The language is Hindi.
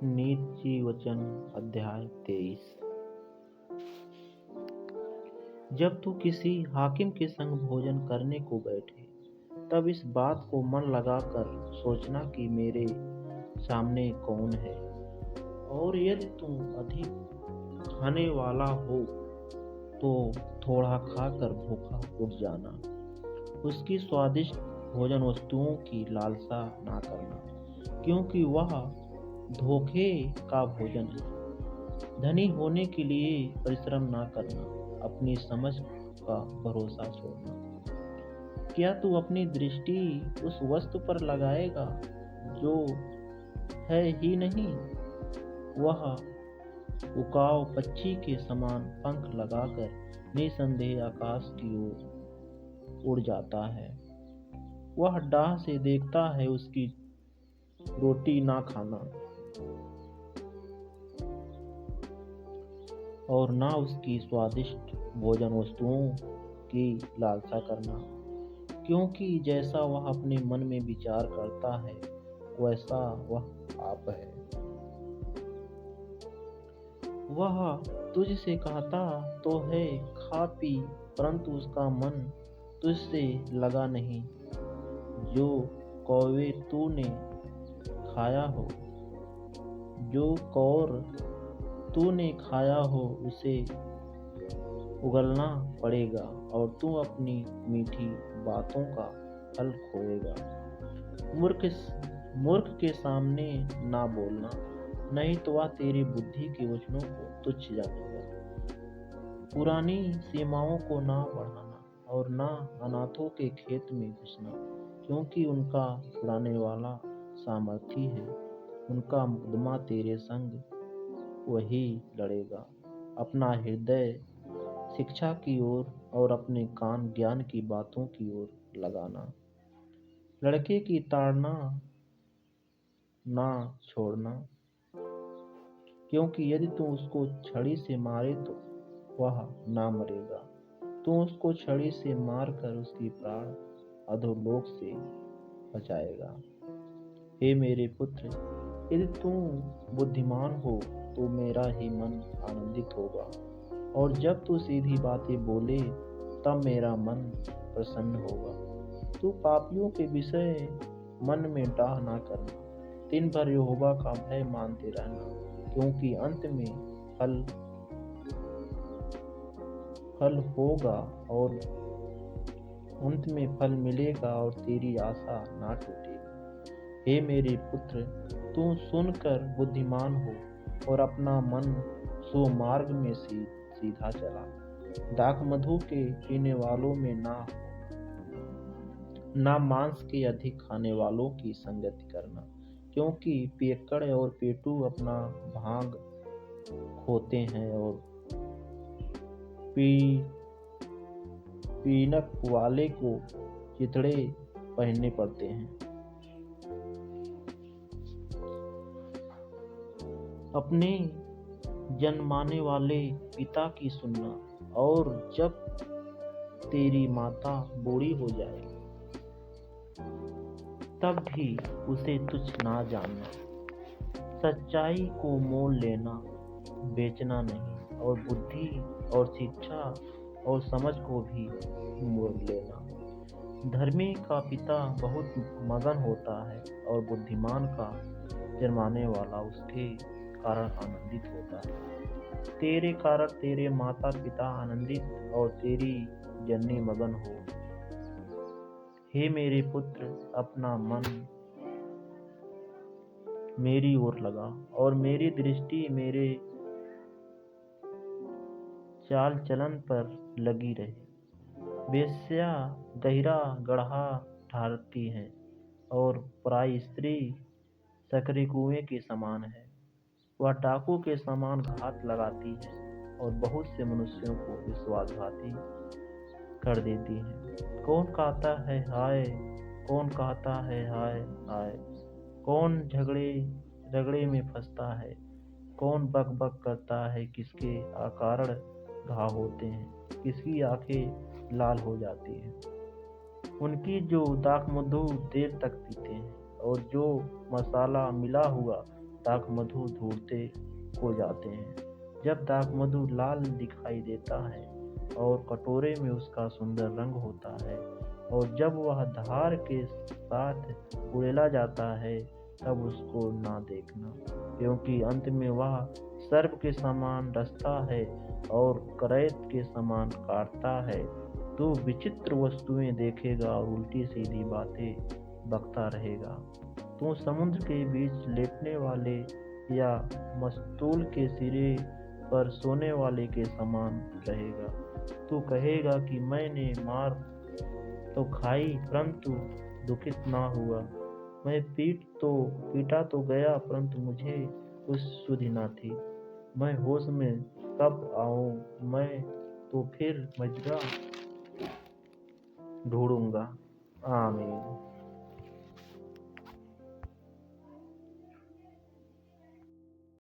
नीति वचन अध्याय 23। जब तू किसी हाकिम के संग भोजन करने को बैठे, तब इस बात को मन लगाकर सोचना कि मेरे सामने कौन है, और यदि तू अधिक खाने वाला हो तो थोड़ा खाकर भूखा उठ जाना। उसकी स्वादिष्ट भोजन वस्तुओं की लालसा ना करना, क्योंकि वह धोखे का भोजन है। धनी होने के लिए परिश्रम ना करना, अपनी समझ का भरोसा छोड़ना। क्या तू अपनी दृष्टि उस वस्तु पर लगाएगा जो है ही नहीं? वह उकाव पक्षी के समान पंख लगाकर निसंदेह आकाश की ओर उड़ जाता है। वह डाह से देखता है उसकी रोटी ना खाना और ना उसकी स्वादिष्ट भोजन वस्तुओं की लालसा करना, क्योंकि जैसा वह अपने मन में विचार करता है वैसा वह आप है। वह तुझसे कहता तो है खा पी, परंतु उसका मन तुझसे लगा नहीं। जो कौवे तूने खाया हो, जो कौर तूने खाया हो, उसे उगलना पड़ेगा और तू अपनी मीठी बातों का फल खोएगा। मूर्ख के सामने ना बोलना, नहीं तो वह तेरी बुद्धि के वचनों को तुच्छ जानेगा। पुरानी सीमाओं को ना बढ़ाना और ना अनाथों के खेत में घुसना, क्योंकि उनका छुड़ाने वाला सामर्थी है। उनका मुकदमा तेरे संग वही लड़ेगा। अपना हृदय शिक्षा की ओर और अपने कान ज्ञान की बातों की ओर लगाना। लड़के की ताड़ना ना छोड़ना, क्योंकि यदि तू उसको छड़ी से मारे तो वह ना मरेगा। तू उसको छड़ी से मारकर उसकी प्राण अधोलोक से बचाएगा। हे मेरे पुत्र, यदि तू बुद्धिमान हो तो मेरा ही मन आनंदित होगा, और जब तू सीधी बातें बोले तब मेरा मन प्रसन्न होगा। तू पापियों के विषय मन में डाह ना करना, दिन भर यहोवा का भय मानते रहना, क्योंकि अंत में फल होगा और अंत में फल मिलेगा और तेरी आशा ना टूटेगी। हे मेरे पुत्र, तू सुनकर बुद्धिमान हो और अपना मन सुमार्ग में सीधा चला। दाख मधु के पीने वालों में ना मांस के अधिक खाने वालों की संगति करना, क्योंकि पियक्कड़ और पेटू अपना भाग खोते हैं और पीनक वाले को चिथड़े पहनने पड़ते हैं। अपने जन्माने वाले पिता की सुनना, और जब तेरी माता बूढ़ी हो जाएगी तब भी उसे तुच्छ ना जानना। सच्चाई को मोल लेना, बेचना नहीं, और बुद्धि और शिक्षा और समझ को भी मोल लेना। धर्मी का पिता बहुत मगन होता है और बुद्धिमान का जन्माने वाला उसके कारण आनंदित होता है। तेरे कारण तेरे माता पिता आनंदित और तेरी जननी मगन हो। हे मेरे पुत्र, अपना मन मेरी ओर लगा और मेरी दृष्टि मेरे चाल चलन पर लगी रहे। वेश्या गहरा गड्ढा ढारती है और पराई स्त्री सकरे कुएं के समान है। वह डाकू के समान घात लगाती है और बहुत से मनुष्यों को विश्वासघाती कर देती है। कौन कहता है हाय, कौन कहता है हाय हाय? कौन झगड़े में फंसता है? कौन बक बक करता है? किसके अकारण घाव होते हैं, किसकी आंखें लाल हो जाती हैं। उनकी जो दाख मधु देर तक पीते हैं और जो मसाला मिला हुआ दाक मधु ढूंढते को जाते हैं। जब दाक मधु लाल दिखाई देता है और कटोरे में उसका सुंदर रंग होता है, और जब वह धार के साथ उड़ेला जाता है, तब उसको ना देखना, क्योंकि अंत में वह सर्प के समान डसता है और करैत के समान काटता है। तू विचित्र वस्तुएं देखेगा और उल्टी सीधी बातें बकता रहेगा। तू समुद्र के बीच लेटने वाले या मस्तूल के सिरे पर सोने वाले के समान रहेगा। तू कहेगा कि मैंने मार तो खाई, परंतु दुखित ना हुआ। मैं पीटा तो गया, परंतु मुझे कुछ सुधि ना थी। मैं होश में कब आऊं, मैं तो फिर मजरा ढूंढूंगा। आमीन।